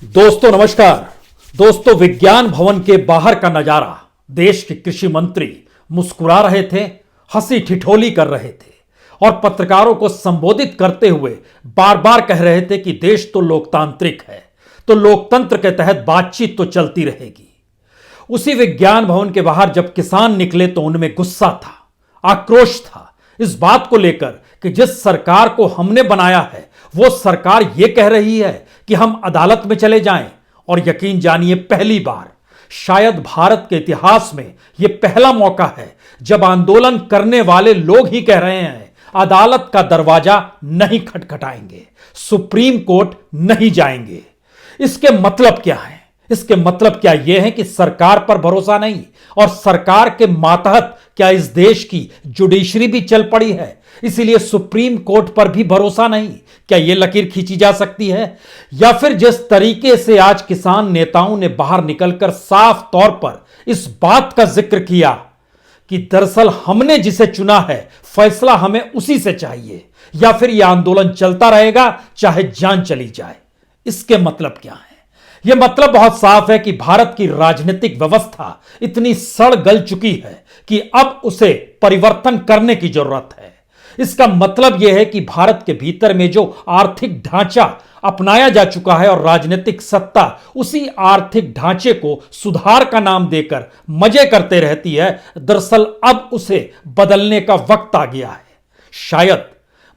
दोस्तों नमस्कार। दोस्तों, विज्ञान भवन के बाहर का नजारा, देश के कृषि मंत्री मुस्कुरा रहे थे, हंसी ठिठोली कर रहे थे और पत्रकारों को संबोधित करते हुए बार बार कह रहे थे कि देश तो लोकतांत्रिक है, तो लोकतंत्र के तहत बातचीत तो चलती रहेगी। उसी विज्ञान भवन के बाहर जब किसान निकले तो उनमें गुस्सा था, आक्रोश था इस बात को लेकर कि जिस सरकार को हमने बनाया है वो सरकार यह कह रही है कि हम अदालत में चले जाएं। और यकीन जानिए, पहली बार शायद भारत के इतिहास में यह पहला मौका है जब आंदोलन करने वाले लोग ही कह रहे हैं अदालत का दरवाजा नहीं खटखटाएंगे, सुप्रीम कोर्ट नहीं जाएंगे। इसके मतलब क्या है? इसके मतलब क्या यह है कि सरकार पर भरोसा नहीं और सरकार के मातहत क्या इस देश की जुडिशरी भी चल पड़ी है, इसीलिए सुप्रीम कोर्ट पर भी भरोसा नहीं? क्या यह लकीर खींची जा सकती है? या फिर जिस तरीके से आज किसान नेताओं ने बाहर निकलकर साफ तौर पर इस बात का जिक्र किया कि दरअसल हमने जिसे चुना है फैसला हमें उसी से चाहिए, या फिर यह आंदोलन चलता रहेगा चाहे जान चली जाए। इसके मतलब क्या है? यह मतलब बहुत साफ है कि भारत की राजनीतिक व्यवस्था इतनी सड़ गल चुकी है कि अब उसे परिवर्तन करने की जरूरत है। इसका मतलब यह है कि भारत के भीतर में जो आर्थिक ढांचा अपनाया जा चुका है और राजनीतिक सत्ता उसी आर्थिक ढांचे को सुधार का नाम देकर मजे करते रहती है, दरअसल अब उसे बदलने का वक्त आ गया है। शायद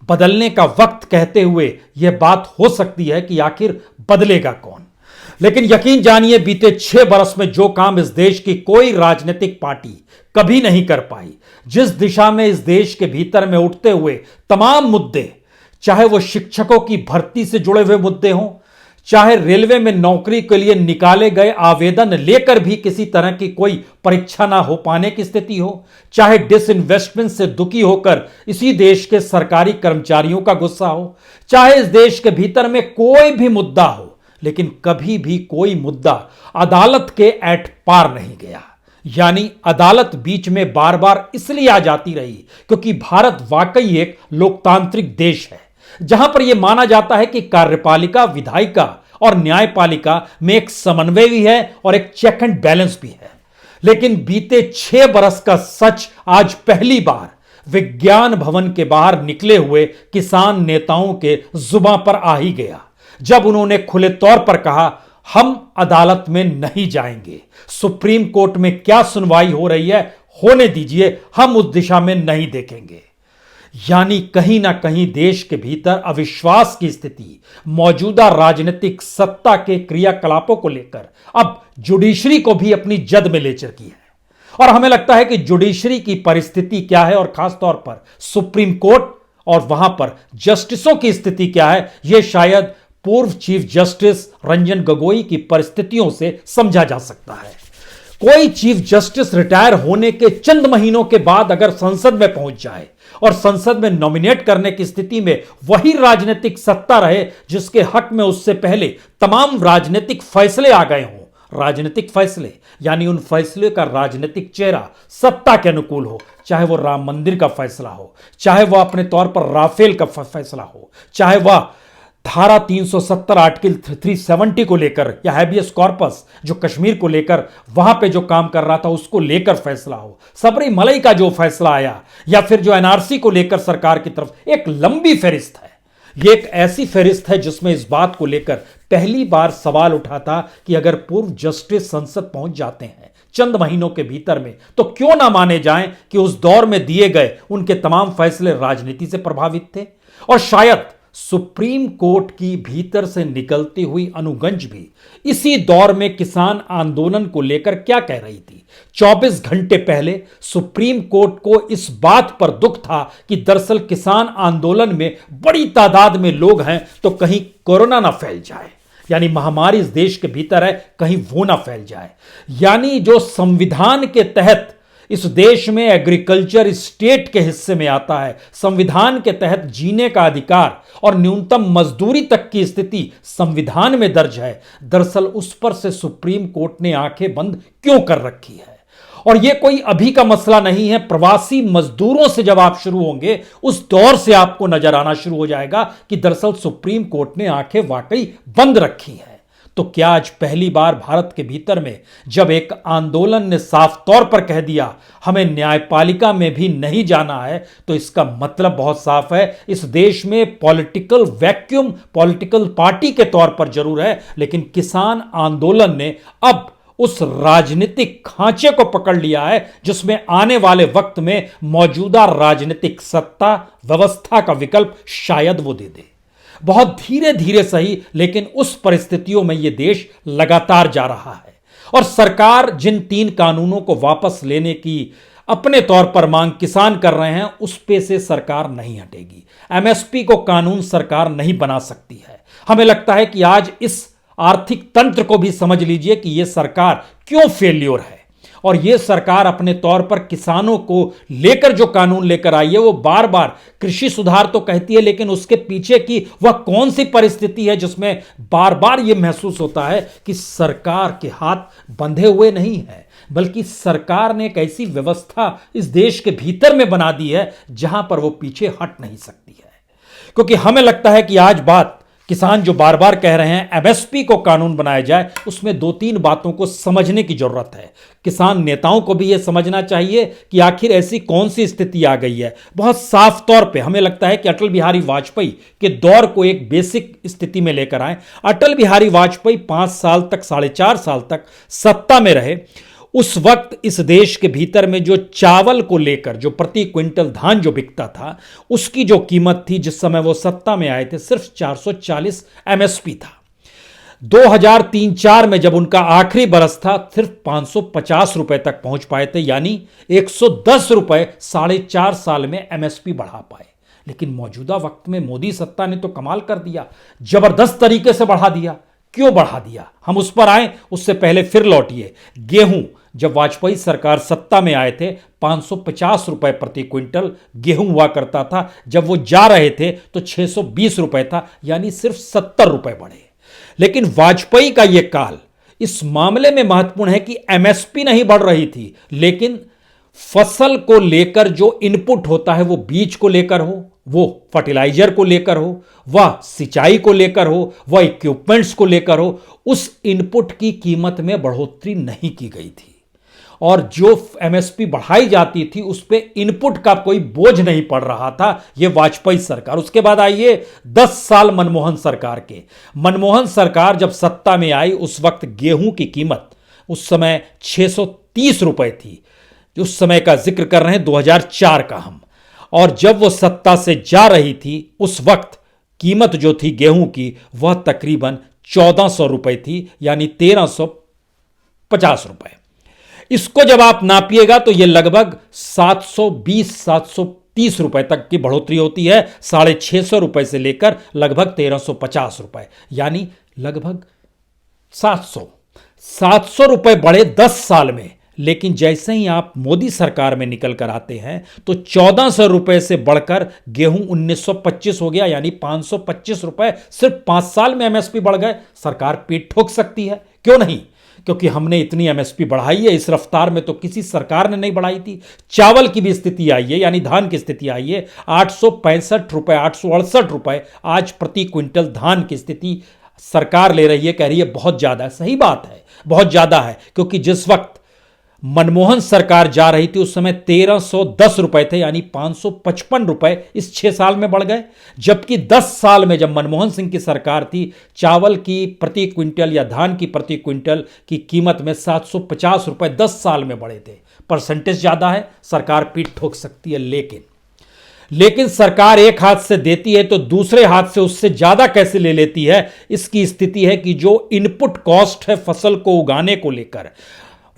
बदलने का वक्त कहते हुए यह बात हो सकती है कि आखिर बदलेगा कौन। लेकिन यकीन जानिए, बीते 6 बरस में जो काम इस देश की कोई राजनीतिक पार्टी कभी नहीं कर पाई, जिस दिशा में इस देश के भीतर में उठते हुए तमाम मुद्दे, चाहे वो शिक्षकों की भर्ती से जुड़े हुए मुद्दे हों, चाहे रेलवे में नौकरी के लिए निकाले गए आवेदन लेकर भी किसी तरह की कोई परीक्षा ना हो पाने की स्थिति हो, चाहे डिसइन्वेस्टमेंट से दुखी होकर इसी देश के सरकारी कर्मचारियों का गुस्सा हो, चाहे इस देश के भीतर में कोई भी मुद्दा हो, लेकिन कभी भी कोई मुद्दा अदालत के एट पार नहीं गया। यानी अदालत बीच में बार बार इसलिए आ जाती रही क्योंकि भारत वाकई एक लोकतांत्रिक देश है, जहां पर यह माना जाता है कि कार्यपालिका, विधायिका और न्यायपालिका में एक समन्वय भी है और एक चेक एंड बैलेंस भी है। लेकिन बीते 6 बरस का सच आज पहली बार विज्ञान भवन के बाहर निकले हुए किसान नेताओं के जुबां पर आ ही गया, जब उन्होंने खुले तौर पर कहा हम अदालत में नहीं जाएंगे, सुप्रीम कोर्ट में क्या सुनवाई हो रही है होने दीजिए, हम उस दिशा में नहीं देखेंगे। यानी कहीं ना कहीं देश के भीतर अविश्वास की स्थिति मौजूदा राजनीतिक सत्ता के क्रियाकलापों को लेकर अब जुडिशरी को भी अपनी जद में ले चुकी है। और हमें लगता है कि जुडिशरी की परिस्थिति क्या है और खासतौर पर सुप्रीम कोर्ट और वहां पर जस्टिसों की स्थिति क्या है, यह शायद पूर्व चीफ जस्टिस रंजन गोगोई की परिस्थितियों से समझा जा सकता है। कोई चीफ जस्टिस रिटायर होने के चंद महीनों के बाद अगर संसद में पहुंच जाए और संसद में नॉमिनेट करने की स्थिति में वही राजनीतिक सत्ता रहे जिसके हक में उससे पहले तमाम राजनीतिक फैसले आ गए हों, राजनीतिक फैसले यानी उन फैसले का राजनीतिक चेहरा सत्ता के अनुकूल हो, चाहे वह राम मंदिर का फैसला हो, चाहे वह अपने तौर पर राफेल का फैसला हो, चाहे वह धारा 370 आर्टिकल 370 को लेकर या हैबियस कॉर्पस जो कश्मीर को लेकर वहां पे जो काम कर रहा था उसको लेकर फैसला हो, सबरीमलई का जो फैसला आया, या फिर जो एनआरसी को लेकर सरकार की तरफ एक लंबी फहरिस्त है। यह एक ऐसी फहरिस्त है जिसमें इस बात को लेकर पहली बार सवाल उठा था कि अगर पूर्व जस्टिस संसद पहुंच जाते हैं चंद महीनों के भीतर में तो क्यों ना माने जाएं कि उस दौर में दिए गए उनके तमाम फैसले राजनीति से प्रभावित थे। और शायद सुप्रीम कोर्ट की भीतर से निकलती हुई अनुगंज भी इसी दौर में किसान आंदोलन को लेकर क्या कह रही थी। 24 घंटे पहले सुप्रीम कोर्ट को इस बात पर दुख था कि दरअसल किसान आंदोलन में बड़ी तादाद में लोग हैं तो कहीं कोरोना ना फैल जाए, यानी महामारी इस देश के भीतर है, कहीं वो ना फैल जाए। यानी जो संविधान के तहत इस देश में एग्रीकल्चर स्टेट के हिस्से में आता है, संविधान के तहत जीने का अधिकार और न्यूनतम मजदूरी तक की स्थिति संविधान में दर्ज है, दरअसल उस पर से सुप्रीम कोर्ट ने आंखें बंद क्यों कर रखी है। और यह कोई अभी का मसला नहीं है, प्रवासी मजदूरों से जब आप शुरू होंगे उस दौर से आपको नजर आना शुरू हो जाएगा कि दरअसल सुप्रीम कोर्ट ने आंखें वाकई बंद रखी हैं। तो क्या आज पहली बार भारत के भीतर में जब एक आंदोलन ने साफ तौर पर कह दिया हमें न्यायपालिका में भी नहीं जाना है, तो इसका मतलब बहुत साफ है, इस देश में पॉलिटिकल वैक्यूम पॉलिटिकल पार्टी के तौर पर जरूर है, लेकिन किसान आंदोलन ने अब उस राजनीतिक खांचे को पकड़ लिया है जिसमें आने वाले वक्त में मौजूदा राजनीतिक सत्ता व्यवस्था का विकल्प शायद वो दे दे। बहुत धीरे धीरे सही, लेकिन उस परिस्थितियों में यह देश लगातार जा रहा है। और सरकार जिन 3 कानूनों को वापस लेने की अपने तौर पर मांग किसान कर रहे हैं, उस पे से सरकार नहीं हटेगी। एमएसपी को कानून सरकार नहीं बना सकती है। हमें लगता है कि आज इस आर्थिक तंत्र को भी समझ लीजिए कि यह सरकार क्यों फेल्योर है। और यह सरकार अपने तौर पर किसानों को लेकर जो कानून लेकर आई है, वो बार बार कृषि सुधार तो कहती है, लेकिन उसके पीछे की वह कौन सी परिस्थिति है जिसमें बार बार यह महसूस होता है कि सरकार के हाथ बंधे हुए नहीं है, बल्कि सरकार ने एक ऐसी व्यवस्था इस देश के भीतर में बना दी है जहां पर वो पीछे हट नहीं सकती है। क्योंकि हमें लगता है कि आज बात किसान जो बार बार कह रहे हैं एमएसपी को कानून बनाया जाए, उसमें 2-3 बातों को समझने की जरूरत है। किसान नेताओं को भी यह समझना चाहिए कि आखिर ऐसी कौन सी स्थिति आ गई है। बहुत साफ तौर पे हमें लगता है कि अटल बिहारी वाजपेयी के दौर को एक बेसिक स्थिति में लेकर आए। अटल बिहारी वाजपेयी 5 साल तक 4.5 साल तक सत्ता में रहे। उस वक्त इस देश के भीतर में जो चावल को लेकर जो प्रति क्विंटल धान जो बिकता था, उसकी जो कीमत थी जिस समय वो सत्ता में आए थे, सिर्फ 440 एमएसपी था। 2003-4 में जब उनका आखिरी बरस था, सिर्फ 550 रुपए तक पहुंच पाए थे, यानी 110 रुपए 4.5 साल में एमएसपी बढ़ा पाए। लेकिन मौजूदा वक्त में मोदी सत्ता ने तो कमाल कर दिया, जबरदस्त तरीके से बढ़ा दिया। क्यों बढ़ा दिया, हम उस पर आए, उससे पहले फिर लौटिए। गेहूं, जब वाजपेयी सरकार सत्ता में आए थे 550 रुपए प्रति क्विंटल गेहूं हुआ करता था। जब वो जा रहे थे तो 620 रुपए था, यानी सिर्फ 70 रुपए बढ़े। लेकिन वाजपेयी का यह काल इस मामले में महत्वपूर्ण है कि एमएसपी नहीं बढ़ रही थी, लेकिन फसल को लेकर जो इनपुट होता है, वो बीज को लेकर हो, वो फर्टिलाइजर को लेकर हो, वह सिंचाई को लेकर हो, वह इक्विपमेंट्स को लेकर हो, उस इनपुट की कीमत में बढ़ोतरी नहीं की गई थी। और जो एमएसपी बढ़ाई जाती थी उस पे इनपुट का कोई बोझ नहीं पड़ रहा था। यह वाजपेयी सरकार। उसके बाद आइए 10 साल मनमोहन सरकार के। मनमोहन सरकार जब सत्ता में आई, उस वक्त गेहूं की कीमत उस समय 630 रुपए थी। उस समय का जिक्र कर रहे हैं 2004 का हम। और जब वो सत्ता से जा रही थी, उस वक्त कीमत जो थी गेहूं की वह तकरीबन 1400 रुपए थी, यानी 1350 रुपए। इसको जब आप नापिएगा तो यह लगभग 720-730 रुपए तक की बढ़ोतरी होती है। 650 रुपए से लेकर लगभग 1350 रुपए, यानी लगभग 700 रुपए बढ़े 10 साल में। लेकिन जैसे ही आप मोदी सरकार में निकल कर आते हैं तो 1400 रुपए से बढ़कर गेहूं 1925 हो गया, यानी 525 रुपए सिर्फ 5 साल में एमएसपी बढ़ गए। सरकार पीठ ठोक सकती है, क्यों नहीं? क्योंकि हमने इतनी एमएसपी बढ़ाई है, इस रफ्तार में तो किसी सरकार ने नहीं बढ़ाई थी। चावल की भी स्थिति आई है, यानी धान की स्थिति आई है 865 रुपए 868 रुपए आज प्रति क्विंटल धान की स्थिति सरकार ले रही है। कह रही है बहुत ज्यादा है। सही बात है, बहुत ज्यादा है, क्योंकि जिस वक्त मनमोहन सरकार जा रही थी उस समय 1310 रुपए थे, यानी 555 रुपए इस 6 साल में बढ़ गए। जबकि 10 साल में जब मनमोहन सिंह की सरकार थी, चावल की प्रति क्विंटल या धान की प्रति क्विंटल की कीमत में 750 रुपए 10 साल में बढ़े थे। परसेंटेज ज्यादा है, सरकार पीठ ठोक सकती है। लेकिन सरकार एक हाथ से देती है तो दूसरे हाथ से उससे ज्यादा कैसे ले लेती है, इसकी स्थिति है कि जो इनपुट कॉस्ट है फसल को उगाने को लेकर,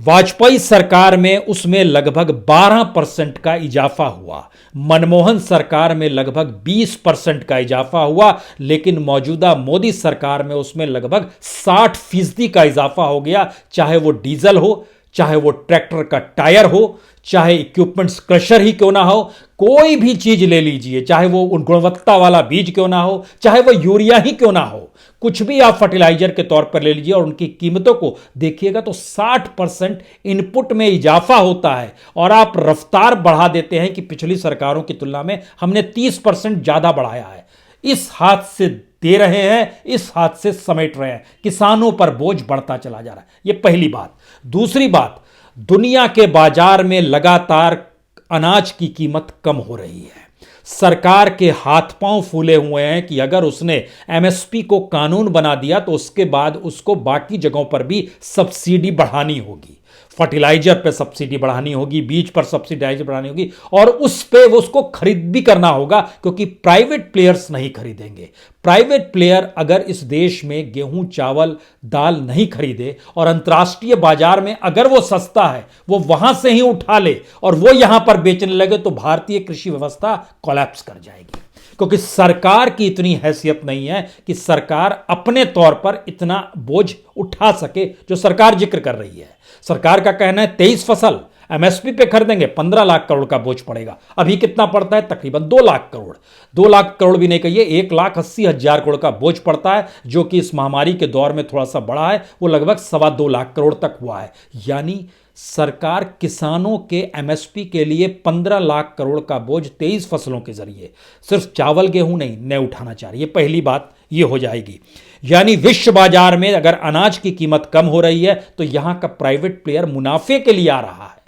वाजपेयी सरकार में उसमें लगभग 12% का इजाफा हुआ। मनमोहन सरकार में लगभग 20% का इजाफा हुआ। लेकिन मौजूदा मोदी सरकार में उसमें लगभग 60% का इजाफा हो गया। चाहे वो डीजल हो, चाहे वो ट्रैक्टर का टायर हो, चाहे इक्विपमेंट्स क्रशर ही क्यों ना हो, कोई भी चीज ले लीजिए, चाहे वो गुणवत्ता वाला बीज क्यों ना हो, चाहे वो यूरिया ही क्यों ना हो, कुछ भी आप फर्टिलाइजर के तौर पर ले लीजिए और उनकी कीमतों को देखिएगा तो 60% इनपुट में इजाफा होता है। और आप रफ्तार बढ़ा देते हैं कि पिछली सरकारों की तुलना में हमने 30% ज्यादा बढ़ाया है। इस हाथ से दे रहे हैं, इस हाथ से समेट रहे हैं। किसानों पर बोझ बढ़ता चला जा रहा है। यह पहली बात। दूसरी बात, दुनिया के बाजार में लगातार अनाज की कीमत कम हो रही है। सरकार के हाथ पांव फूले हुए हैं कि अगर उसने एमएसपी को कानून बना दिया तो उसके बाद उसको बाकी जगहों पर भी सब्सिडी बढ़ानी होगी। फर्टिलाइजर पे सब्सिडी बढ़ानी होगी, बीज पर सब्सिडाइज बढ़ानी होगी, और उस पे उसको खरीद भी करना होगा, क्योंकि प्राइवेट प्लेयर्स नहीं खरीदेंगे। प्राइवेट प्लेयर अगर इस देश में गेहूं, चावल, दाल नहीं खरीदे और अंतर्राष्ट्रीय बाजार में अगर वो सस्ता है वो वहां से ही उठा ले और वो यहां पर बेचने लगे तो भारतीय कृषि व्यवस्था कोलैप्स कर जाएगी। क्योंकि सरकार की इतनी हैसियत नहीं है कि सरकार अपने तौर पर इतना बोझ उठा सके जो सरकार जिक्र कर रही है। सरकार का कहना है 23 फसल एमएसपी पे खरीदेंगे, 15 लाख करोड़ का बोझ पड़ेगा। अभी कितना पड़ता है? तकरीबन 2 लाख करोड़। 2 लाख करोड़ भी नहीं कहिए, 1,80,000 करोड़ का बोझ पड़ता है, जो कि इस महामारी के दौर में थोड़ा सा बढ़ा है। वो लगभग 2.25 लाख करोड़ तक हुआ है। यानी सरकार किसानों के एमएसपी के लिए 15 लाख करोड़ का बोझ 23 फसलों के जरिए, सिर्फ चावल गेहूं नहीं उठाना चाह रही है। पहली बात ये हो जाएगी। यानी विश्व बाजार में अगर अनाज की कीमत कम हो रही है तो यहां का प्राइवेट प्लेयर मुनाफे के लिए आ रहा है।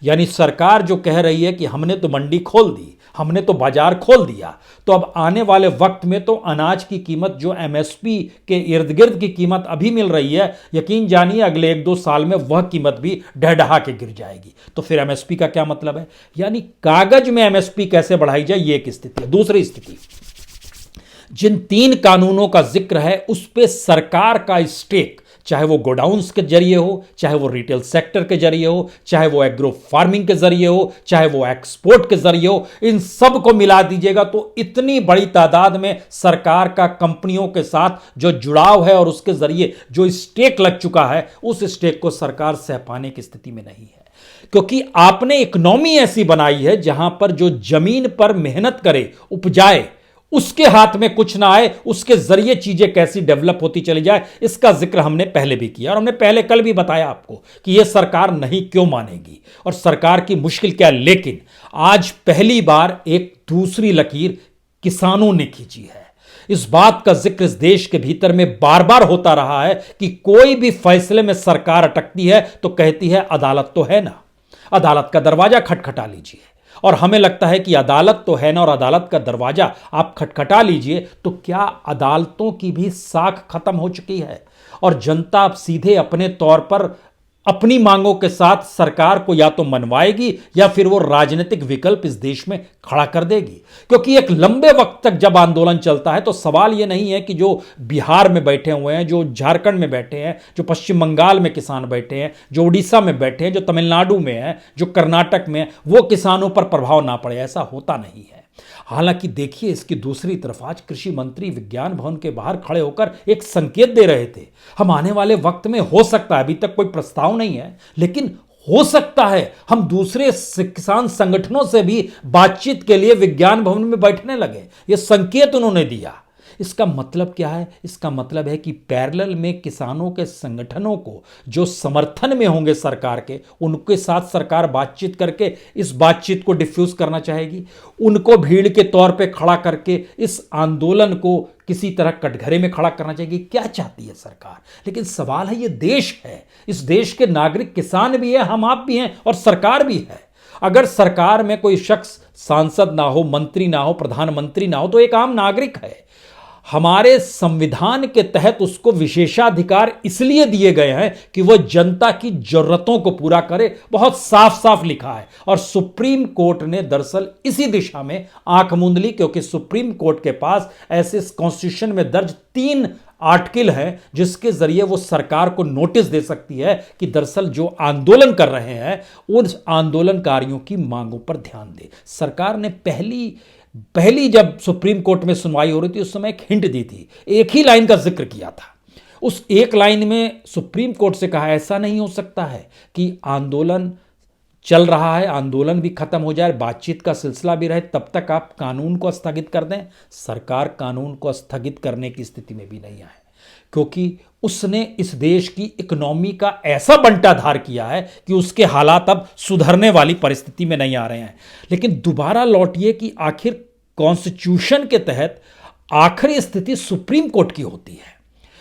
यानी सरकार जो कह रही है कि हमने तो मंडी खोल दी, हमने तो बाजार खोल दिया, तो अब आने वाले वक्त में तो अनाज की कीमत जो एमएसपी के इर्द गिर्द की कीमत अभी मिल रही है, यकीन जानिए अगले 1-2 साल में वह कीमत भी ढह के गिर जाएगी। तो फिर एमएसपी का क्या मतलब है? यानी कागज में एमएसपी कैसे बढ़ाई जाए, ये एक स्थिति है। दूसरी स्थिति, जिन 3 कानूनों का जिक्र है उस पे सरकार का स्टेक, चाहे वो गोडाउन्स के जरिए हो, चाहे वो रिटेल सेक्टर के जरिए हो, चाहे वो एग्रो फार्मिंग के जरिए हो, चाहे वो एक्सपोर्ट के जरिए हो, इन सब को मिला दीजिएगा तो इतनी बड़ी तादाद में सरकार का कंपनियों के साथ जो जुड़ाव है और उसके जरिए जो स्टेक लग चुका है, उस स्टेक को सरकार सह पाने की स्थिति में नहीं है। क्योंकि आपने इकोनॉमी ऐसी बनाई है जहां पर जो जमीन पर मेहनत करे, उपजाए, उसके हाथ में कुछ ना आए, उसके जरिए चीजें कैसी डेवलप होती चली जाए, इसका जिक्र हमने पहले भी किया और हमने पहले कल भी बताया आपको कि यह सरकार नहीं क्यों मानेगी और सरकार की मुश्किल क्या है। लेकिन आज पहली बार एक दूसरी लकीर किसानों ने खींची है। इस बात का जिक्र इस देश के भीतर में बार बार होता रहा है कि कोई भी फैसले में सरकार अटकती है तो कहती है अदालत तो है ना, अदालत का दरवाजा खटखटा लीजिए। और हमें लगता है कि अदालत तो है ना और अदालत का दरवाजा आप खटखटा लीजिए, तो क्या अदालतों की भी साख खत्म हो चुकी है और जनता अब सीधे अपने तौर पर अपनी मांगों के साथ सरकार को या तो मनवाएगी या फिर वो राजनीतिक विकल्प इस देश में खड़ा कर देगी। क्योंकि एक लंबे वक्त तक जब आंदोलन चलता है तो सवाल ये नहीं है कि जो बिहार में बैठे हुए हैं, जो झारखंड में बैठे हैं, जो पश्चिम बंगाल में किसान बैठे हैं, जो उड़ीसा में बैठे हैं, जो तमिलनाडु में है, जो कर्नाटक में, वो किसानों पर प्रभाव ना पड़े, ऐसा होता नहीं है। हालांकि देखिए, इसकी दूसरी तरफ आज कृषि मंत्री विज्ञान भवन के बाहर खड़े होकर एक संकेत दे रहे थे, हम आने वाले वक्त में हो सकता है, अभी तक कोई प्रस्ताव नहीं है, लेकिन हो सकता है हम दूसरे किसान संगठनों से भी बातचीत के लिए विज्ञान भवन में बैठने लगे। यह संकेत उन्होंने दिया। इसका मतलब क्या है? इसका मतलब है कि पैरेलल में किसानों के संगठनों को जो समर्थन में होंगे सरकार के, उनके साथ सरकार बातचीत करके इस बातचीत को डिफ्यूज करना चाहेगी, उनको भीड़ के तौर पे खड़ा करके इस आंदोलन को किसी तरह कटघरे में खड़ा करना चाहेगी। क्या चाहती है सरकार? लेकिन सवाल है, ये देश है, इस देश के नागरिक किसान भी है, हम आप भी हैं और सरकार भी है। अगर सरकार में कोई शख्स सांसद ना हो, मंत्री ना हो, प्रधानमंत्री ना हो, तो एक आम नागरिक है। हमारे संविधान के तहत उसको विशेषाधिकार इसलिए दिए गए हैं कि वह जनता की जरूरतों को पूरा करे। बहुत साफ साफ लिखा है और सुप्रीम कोर्ट ने दरअसल इसी दिशा में आंख मूंद ली, क्योंकि सुप्रीम कोर्ट के पास ऐसे कॉन्स्टिट्यूशन में दर्ज 3 आर्टिकल है जिसके जरिए वो सरकार को नोटिस दे सकती है कि दरअसल जो आंदोलन कर रहे हैं उन आंदोलनकारियों की मांगों पर ध्यान दे। सरकार ने पहली जब सुप्रीम कोर्ट में सुनवाई हो रही थी उस समय एक हिंट दी थी, एक ही लाइन का जिक्र किया था। उस एक लाइन में सुप्रीम कोर्ट से कहा ऐसा नहीं हो सकता है कि आंदोलन चल रहा है, आंदोलन भी खत्म हो जाए, बातचीत का सिलसिला भी रहे, तब तक आप कानून को स्थगित कर दें। सरकार कानून को स्थगित करने की स्थिति में भी नहीं आए, क्योंकि उसने इस देश की इकोनॉमी का ऐसा बंटाधार किया है कि उसके हालात अब सुधरने वाली परिस्थिति में नहीं आ रहे हैं। लेकिन दोबारा लौटिए कि आखिर कॉन्स्टिट्यूशन के तहत आखिरी स्थिति सुप्रीम कोर्ट की होती है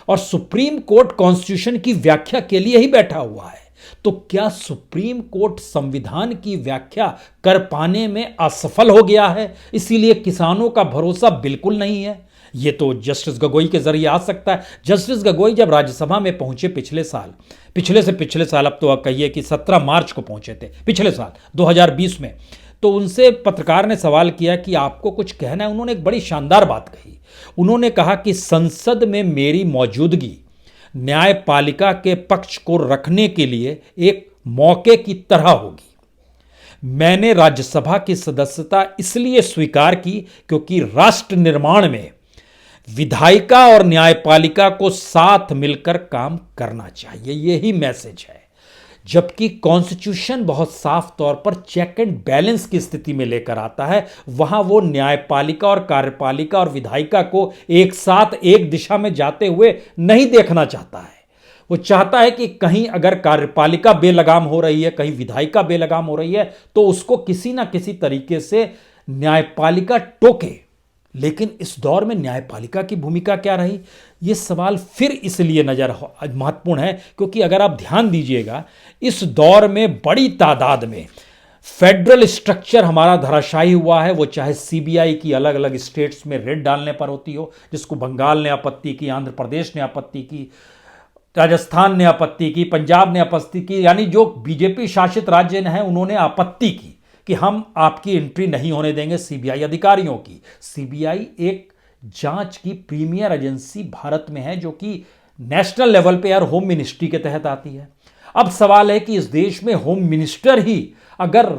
और सुप्रीम कोर्ट कॉन्स्टिट्यूशन की व्याख्या के लिए ही बैठा हुआ है। तो क्या सुप्रीम कोर्ट संविधान की व्याख्या कर पाने में असफल हो गया है, इसीलिए किसानों का भरोसा बिल्कुल नहीं है? ये तो जस्टिस गगोई के जरिए आ सकता है। जस्टिस गगोई जब राज्यसभा में पहुंचे पिछले साल, अब तो आप कहिए कि 17 मार्च को पहुंचे थे, पिछले साल 2020 में, तो उनसे पत्रकार ने सवाल किया कि आपको कुछ कहना है। उन्होंने एक बड़ी शानदार बात कही। उन्होंने कहा कि संसद में मेरी मौजूदगी न्यायपालिका के पक्ष को रखने के लिए एक मौके की तरह होगी। मैंने राज्यसभा की सदस्यता इसलिए स्वीकार की क्योंकि राष्ट्र निर्माण में विधायिका और न्यायपालिका को साथ मिलकर काम करना चाहिए, यही मैसेज है। जबकि कॉन्स्टिट्यूशन बहुत साफ तौर पर चेक एंड बैलेंस की स्थिति में लेकर आता है, वहां वो न्यायपालिका और कार्यपालिका और विधायिका को एक साथ एक दिशा में जाते हुए नहीं देखना चाहता है। वो चाहता है कि कहीं अगर कार्यपालिका बेलगाम हो रही है, कहीं विधायिका बेलगाम हो रही है, तो उसको किसी ना किसी तरीके से न्यायपालिका टोके। लेकिन इस दौर में न्यायपालिका की भूमिका क्या रही, ये सवाल फिर इसलिए महत्वपूर्ण है क्योंकि अगर आप ध्यान दीजिएगा, इस दौर में बड़ी तादाद में फेडरल स्ट्रक्चर हमारा धराशायी हुआ है। वो चाहे सीबीआई की अलग अलग स्टेट्स में रेड डालने पर होती हो, जिसको बंगाल ने आपत्ति की, आंध्र प्रदेश ने आपत्ति की, राजस्थान ने आपत्ति की, पंजाब ने आपत्ति की, यानी जो बीजेपी शासित राज्य हैं उन्होंने आपत्ति की कि हम आपकी एंट्री नहीं होने देंगे सीबीआई अधिकारियों की। सीबीआई एक जांच की प्रीमियर एजेंसी भारत में है जो कि नेशनल लेवल पे यार होम मिनिस्ट्री के तहत आती है। अब सवाल है कि इस देश में होम मिनिस्टर ही अगर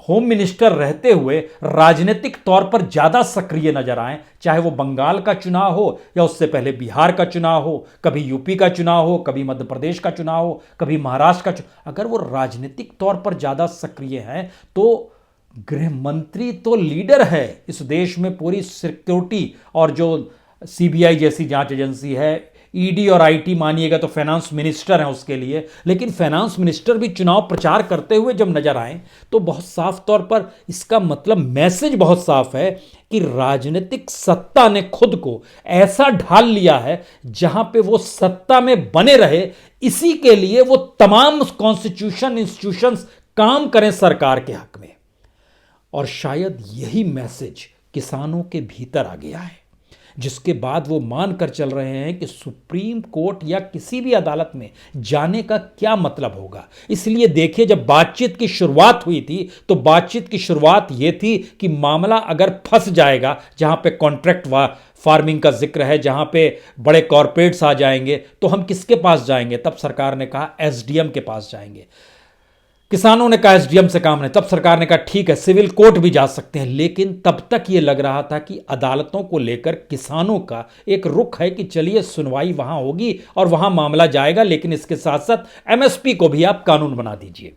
होम मिनिस्टर रहते हुए राजनीतिक तौर पर ज्यादा सक्रिय नजर आए, चाहे वो बंगाल का चुनाव हो या उससे पहले बिहार का चुनाव हो, कभी यूपी का चुनाव हो, कभी मध्य प्रदेश का चुनाव हो, कभी महाराष्ट्र का चुनाव, अगर वो राजनीतिक तौर पर ज्यादा सक्रिय हैं तो गृह मंत्री तो लीडर है इस देश में पूरी सिक्योरिटी, और जो सीबीआई जैसी जांच एजेंसी है, ईडी और आईटी मानिएगा तो फाइनेंस मिनिस्टर हैं उसके लिए, लेकिन फाइनेंस मिनिस्टर भी चुनाव प्रचार करते हुए जब नजर आए तो बहुत साफ तौर पर इसका मतलब मैसेज बहुत साफ है कि राजनीतिक सत्ता ने खुद को ऐसा ढाल लिया है जहां पे वो सत्ता में बने रहे, इसी के लिए वो तमाम कॉन्स्टिट्यूशन इंस्टीट्यूशंस काम करें सरकार के हक में। और शायद यही मैसेज किसानों के भीतर आ गया है, जिसके बाद वो मान कर चल रहे हैं कि सुप्रीम कोर्ट या किसी भी अदालत में जाने का क्या मतलब होगा। इसलिए देखिए, जब बातचीत की शुरुआत हुई थी तो बातचीत की शुरुआत ये थी कि मामला अगर फंस जाएगा, जहां पे कॉन्ट्रैक्ट फार्मिंग का जिक्र है, जहां पे बड़े कॉरपोरेट्स आ जाएंगे, तो हम किसके पास जाएंगे? तब सरकार ने कहा एसडीएम के पास जाएंगे। किसानों ने कहा एसडीएम से काम नहीं, तब सरकार ने कहा ठीक है सिविल कोर्ट भी जा सकते हैं। लेकिन तब तक ये लग रहा था कि अदालतों को लेकर किसानों का एक रुख है कि चलिए सुनवाई वहां होगी और वहां मामला जाएगा, लेकिन इसके साथ साथ एमएसपी को भी आप कानून बना दीजिए।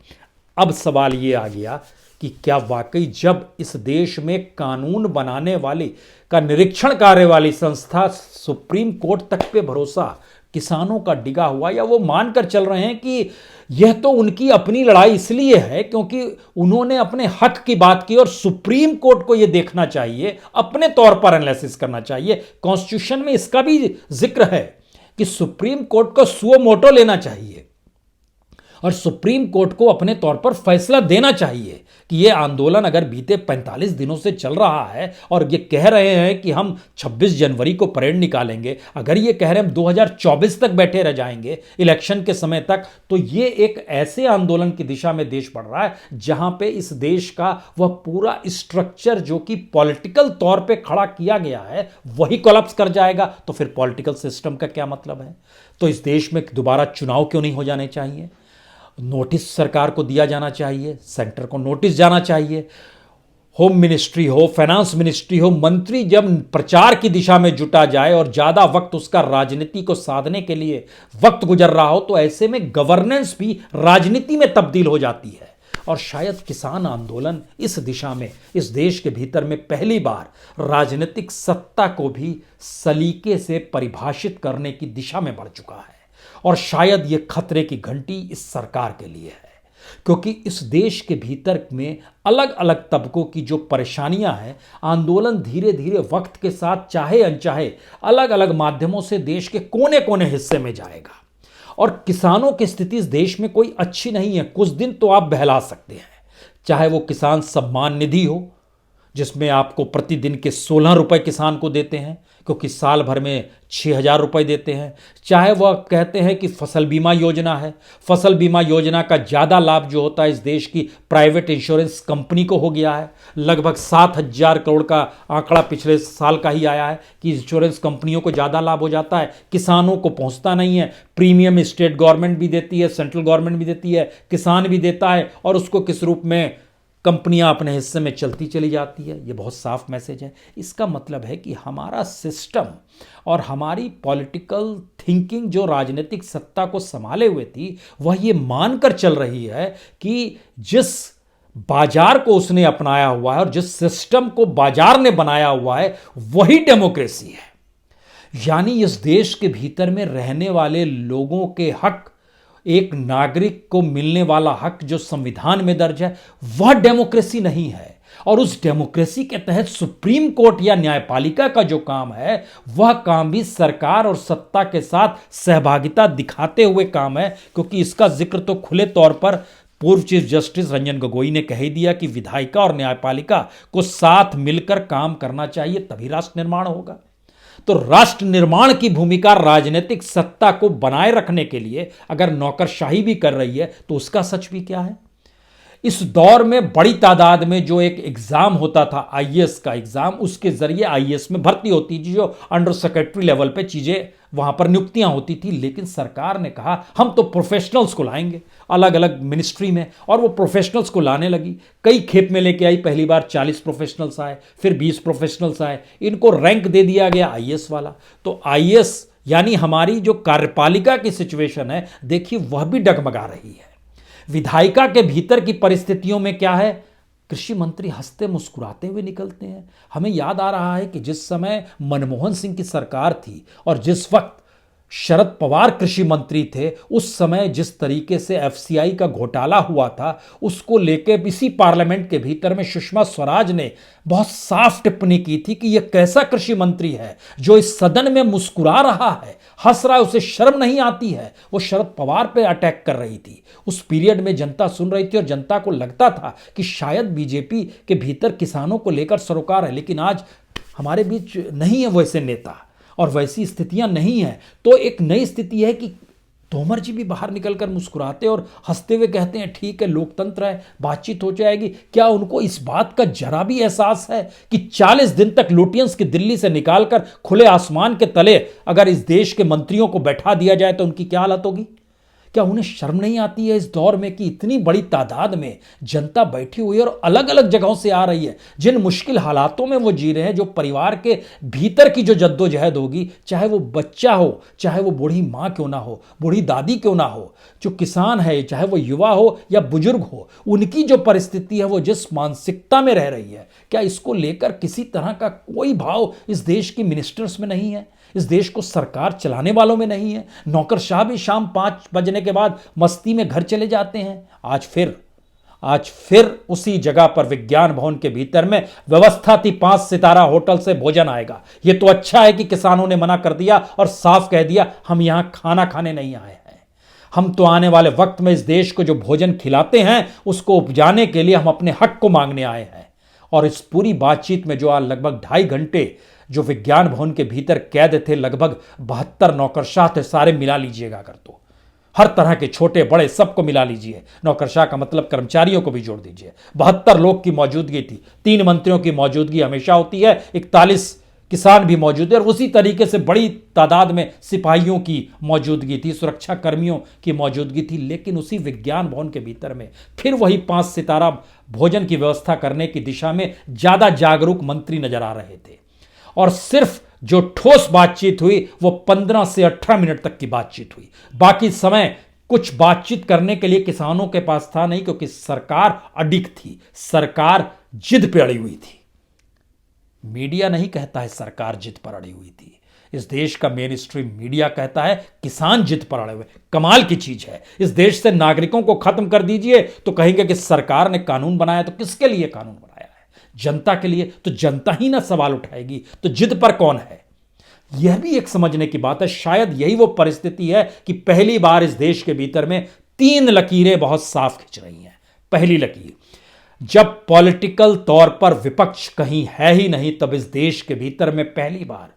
अब सवाल ये आ गया कि क्या वाकई जब इस देश में कानून बनाने वाली का निरीक्षण कार्य वाली संस्था सुप्रीम कोर्ट तक पे भरोसा किसानों का डिगा हुआ, या वो मानकर चल रहे हैं कि यह तो उनकी अपनी लड़ाई इसलिए है क्योंकि उन्होंने अपने हक की बात की और सुप्रीम कोर्ट को यह देखना चाहिए, अपने तौर पर एनालिसिस करना चाहिए। कॉन्स्टिट्यूशन में इसका भी जिक्र है कि सुप्रीम कोर्ट को सुओ मोटो लेना चाहिए और सुप्रीम कोर्ट को अपने तौर पर फैसला देना चाहिए कि यह आंदोलन अगर बीते 45 दिनों से चल रहा है और ये कह रहे हैं कि हम 26 जनवरी को परेड निकालेंगे, अगर ये कह रहे हैं हम 2024 तक बैठे रह जाएंगे इलेक्शन के समय तक, तो ये एक ऐसे आंदोलन की दिशा में देश बढ़ रहा है जहां पे इस देश का वह पूरा स्ट्रक्चर जो कि पॉलिटिकल तौर पे खड़ा किया गया है वही कोलैप्स कर जाएगा। तो फिर पॉलिटिकल सिस्टम का क्या मतलब है? तो इस देश में दोबारा चुनाव क्यों नहीं हो जाने चाहिए? नोटिस सरकार को दिया जाना चाहिए, सेंटर को नोटिस जाना चाहिए। होम मिनिस्ट्री हो, फाइनेंस मिनिस्ट्री हो, मंत्री जब प्रचार की दिशा में जुटा जाए और ज्यादा वक्त उसका राजनीति को साधने के लिए वक्त गुजर रहा हो, तो ऐसे में गवर्नेंस भी राजनीति में तब्दील हो जाती है। और शायद किसान आंदोलन इस दिशा में इस देश के भीतर में पहली बार राजनीतिक सत्ता को भी सलीके से परिभाषित करने की दिशा में बढ़ चुका है। और शायद यह खतरे की घंटी इस सरकार के लिए है। क्योंकि इस देश के भीतर में अलग अलग तबकों की जो परेशानियां हैं, आंदोलन धीरे धीरे वक्त के साथ चाहे अनचाहे अलग अलग माध्यमों से देश के कोने कोने हिस्से में जाएगा। और किसानों की स्थिति इस देश में कोई अच्छी नहीं है। कुछ दिन तो आप बहला सकते हैं, चाहे वो किसान सम्मान निधि हो जिसमें आपको प्रतिदिन के 16 रुपए किसान को देते हैं क्योंकि साल भर में 6,000 रुपए देते हैं, चाहे वह कहते हैं कि फसल बीमा योजना है। फसल बीमा योजना का ज़्यादा लाभ जो होता है इस देश की प्राइवेट इंश्योरेंस कंपनी को हो गया है। लगभग 7,000 करोड़ का आंकड़ा पिछले साल का ही आया है कि इंश्योरेंस कंपनियों को ज़्यादा लाभ हो जाता है, किसानों को पहुंचता नहीं है। प्रीमियम स्टेट गवर्नमेंट भी देती है, सेंट्रल गवर्नमेंट भी देती है, किसान भी देता है, और उसको किस रूप में कंपनियां अपने हिस्से में चलती चली जाती है। ये बहुत साफ मैसेज है। इसका मतलब है कि हमारा सिस्टम और हमारी पॉलिटिकल थिंकिंग जो राजनीतिक सत्ता को संभाले हुए थी वह ये मानकर चल रही है कि जिस बाजार को उसने अपनाया हुआ है और जिस सिस्टम को बाजार ने बनाया हुआ है वही डेमोक्रेसी है। यानी इस देश के भीतर में रहने वाले लोगों के हक, एक नागरिक को मिलने वाला हक जो संविधान में दर्ज है, वह डेमोक्रेसी नहीं है। और उस डेमोक्रेसी के तहत सुप्रीम कोर्ट या न्यायपालिका का जो काम है वह काम भी सरकार और सत्ता के साथ सहभागिता दिखाते हुए काम है। क्योंकि इसका जिक्र तो खुले तौर पर पूर्व चीफ जस्टिस रंजन गोगोई ने कह ही दिया कि विधायिका और न्यायपालिका को साथ मिलकर काम करना चाहिए, तभी राष्ट्र निर्माण होगा। तो राष्ट्र निर्माण की भूमिका राजनीतिक सत्ता को बनाए रखने के लिए अगर नौकरशाही भी कर रही है तो उसका सच भी क्या है। इस दौर में बड़ी तादाद में जो एक एग्जाम होता था आईएएस का एग्जाम, उसके जरिए आईएएस में भर्ती होती थी, जो अंडर सेक्रेटरी लेवल पे चीजें वहां पर नियुक्तियां होती थी। लेकिन सरकार ने कहा हम तो प्रोफेशनल्स को लाएंगे अलग अलग मिनिस्ट्री में, और वो प्रोफेशनल्स को लाने लगी। कई खेप में लेके आई, पहली बार 40 प्रोफेशनल्स आए, फिर 20 प्रोफेशनल्स आए, इनको रैंक दे दिया गया आईएएस वाला। तो आईएएस यानी हमारी जो कार्यपालिका की सिचुएशन है, देखिए वह भी डगमगा रही है। विधायिका के भीतर की परिस्थितियों में क्या है, कृषि मंत्री हंसते मुस्कुराते हुए निकलते हैं। हमें याद आ रहा है कि जिस समय मनमोहन सिंह की सरकार थी और जिस वक्त शरद पवार कृषि मंत्री थे, उस समय जिस तरीके से एफसीआई का घोटाला हुआ था उसको लेकर इसी पार्लियामेंट के भीतर में सुषमा स्वराज ने बहुत साफ टिप्पणी की थी कि यह कैसा कृषि मंत्री है जो इस सदन में मुस्कुरा रहा है, हंस रहा है, उसे शर्म नहीं आती है। वो शरद पवार पे अटैक कर रही थी। उस पीरियड में जनता सुन रही थी और जनता को लगता था कि शायद बीजेपी के भीतर किसानों को लेकर सरोकार है। लेकिन आज हमारे बीच नहीं है वैसे नेता और वैसी स्थितियां नहीं है। तो एक नई स्थिति है कि तोमर जी भी बाहर निकलकर मुस्कुराते और हंसते हुए कहते हैं ठीक है, लोकतंत्र है, बातचीत हो जाएगी। क्या उनको इस बात का जरा भी एहसास है कि 40 दिन तक लुटियंस की दिल्ली से निकालकर खुले आसमान के तले अगर इस देश के मंत्रियों को बैठा दिया जाए तो उनकी क्या हालत होगी? क्या उन्हें शर्म नहीं आती है इस दौर में कि इतनी बड़ी तादाद में जनता बैठी हुई है और अलग अलग जगहों से आ रही है, जिन मुश्किल हालातों में वो जी रहे हैं, जो परिवार के भीतर की जो जद्दोजहद होगी, चाहे वो बच्चा हो, चाहे वो बूढ़ी माँ क्यों ना हो, बूढ़ी दादी क्यों ना हो, जो किसान है चाहे वो युवा हो या बुजुर्ग हो, उनकी जो परिस्थिति है, वो जिस मानसिकता में रह रही है, क्या इसको लेकर किसी तरह का कोई भाव इस देश की मिनिस्टर्स में नहीं है, इस देश को सरकार चलाने वालों में नहीं है? नौकरशाह भी शाम 5 बजने के बाद मस्ती में घर चले जाते हैं। आज फिर उसी जगह पर विज्ञान भवन के भीतर में व्यवस्था थी 5 सितारा होटल से भोजन आएगा। यह तो अच्छा है कि किसानों ने मना कर दिया और साफ कह दिया हम यहां खाना खाने नहीं आए हैं, हम तो आने वाले वक्त में इस देश को जो भोजन खिलाते हैं उसको उपजाने के लिए हम अपने हक को मांगने आए हैं। और इस पूरी बातचीत में जो आज लगभग 2.5 घंटे जो विज्ञान भवन के भीतर कैद थे, लगभग 72 नौकरशाह थे, सारे मिला लीजिएगा अगर तो, हर तरह के छोटे बड़े सबको मिला लीजिए, नौकरशाह का मतलब कर्मचारियों को भी जोड़ दीजिए। 72 लोग की मौजूदगी थी, 3 मंत्रियों की मौजूदगी हमेशा होती है, 41 किसान भी मौजूद है और उसी तरीके से बड़ी तादाद में सिपाहियों की मौजूदगी थी, सुरक्षा कर्मियों की मौजूदगी थी। लेकिन उसी विज्ञान भवन के भीतर में फिर वही 5 सितारा भोजन की व्यवस्था करने की दिशा में ज्यादा जागरूक मंत्री नजर आ रहे थे। और सिर्फ जो ठोस बातचीत हुई वो 15 से 18 मिनट तक की बातचीत हुई। बाकी समय कुछ बातचीत करने के लिए किसानों के पास था नहीं, क्योंकि सरकार अडिग थी, सरकार जिद पे अड़ी हुई थी। मीडिया नहीं कहता है सरकार जिद पर अड़ी हुई थी, इस देश का मेन स्ट्रीम मीडिया कहता है किसान जिद पर अड़े हुए। कमाल की चीज है, इस देश से नागरिकों को खत्म कर दीजिए तो कहेंगे कि सरकार ने कानून बनाया। तो किसके लिए कानून बनाया है? जनता के लिए। तो जनता ही ना सवाल उठाएगी तो जिद पर कौन है? यह भी एक समझने की बात है। शायद यही वो परिस्थिति है कि पहली बार इस देश के भीतर में 3 लकीरें बहुत साफ खिंच रही हैं। पहली लकीर, जब पॉलिटिकल तौर पर विपक्ष कहीं है ही नहीं, तब इस देश के भीतर में पहली बार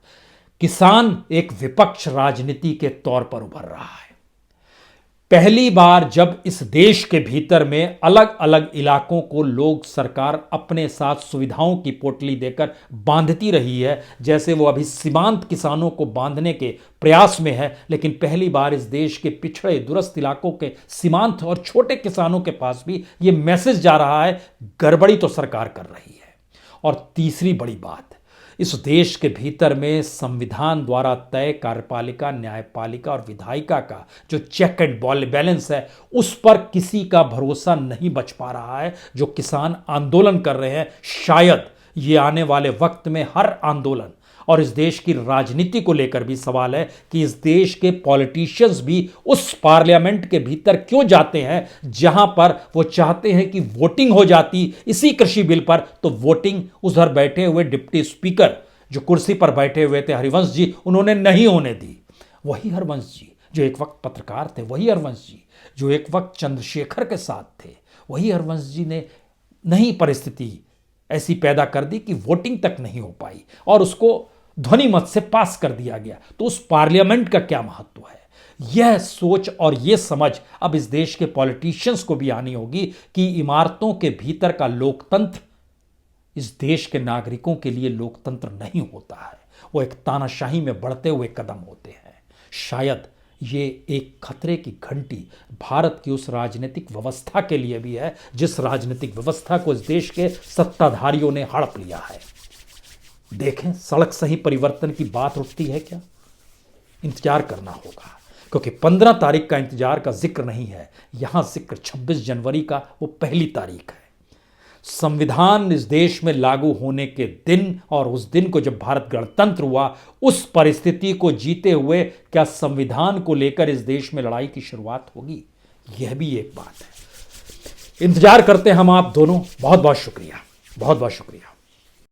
किसान एक विपक्ष राजनीति के तौर पर उभर रहा है। पहली बार जब इस देश के भीतर में अलग अलग इलाकों को लोग सरकार अपने साथ सुविधाओं की पोटली देकर बांधती रही है, जैसे वो अभी सीमांत किसानों को बांधने के प्रयास में है, लेकिन पहली बार इस देश के पिछड़े दूरस्थ इलाकों के सीमांत और छोटे किसानों के पास भी ये मैसेज जा रहा है, गड़बड़ी तो सरकार कर रही है। और तीसरी बड़ी बात, इस देश के भीतर में संविधान द्वारा तय कार्यपालिका, न्यायपालिका और विधायिका का जो चेक एंड बैलेंस है, उस पर किसी का भरोसा नहीं बच पा रहा है। जो किसान आंदोलन कर रहे हैं, शायद ये आने वाले वक्त में हर आंदोलन और इस देश की राजनीति को लेकर भी सवाल है कि इस देश के पॉलिटिशियंस भी उस पार्लियामेंट के भीतर क्यों जाते हैं जहां पर वो चाहते हैं कि वोटिंग हो जाती इसी कृषि बिल पर, तो वोटिंग उधर बैठे हुए डिप्टी स्पीकर जो कुर्सी पर बैठे हुए थे हरिवंश जी, उन्होंने नहीं होने दी। वही हरिवंश जी जो एक वक्त पत्रकार थे, वही हरिवंश जी जो एक वक्त चंद्रशेखर के साथ थे, वही हरिवंश जी ने नहीं परिस्थिति ऐसी पैदा कर दी कि वोटिंग तक नहीं हो पाई और उसको ध्वनि मत से पास कर दिया गया। तो उस पार्लियामेंट का क्या महत्व है? यह सोच और यह समझ अब इस देश के पॉलिटिशियंस को भी आनी होगी कि इमारतों के भीतर का लोकतंत्र इस देश के नागरिकों के लिए लोकतंत्र नहीं होता है, वो एक तानाशाही में बढ़ते हुए कदम होते हैं। शायद ये एक खतरे की घंटी भारत की उस राजनीतिक व्यवस्था के लिए भी है जिस राजनीतिक व्यवस्था को इस देश के सत्ताधारियों ने हड़प लिया है। देखें, सड़क सही परिवर्तन की बात उठती है क्या? इंतजार करना होगा, क्योंकि 15 तारीख का इंतजार का जिक्र नहीं है, यहां जिक्र 26 जनवरी का, वो पहली तारीख है। संविधान इस देश में लागू होने के दिन और उस दिन को जब भारत गणतंत्र हुआ, उस परिस्थिति को जीते हुए क्या संविधान को लेकर इस देश में लड़ाई की शुरुआत होगी? यह भी एक बात है। इंतजार करते हैं हम आप दोनों। बहुत बहुत शुक्रिया, बहुत बहुत शुक्रिया।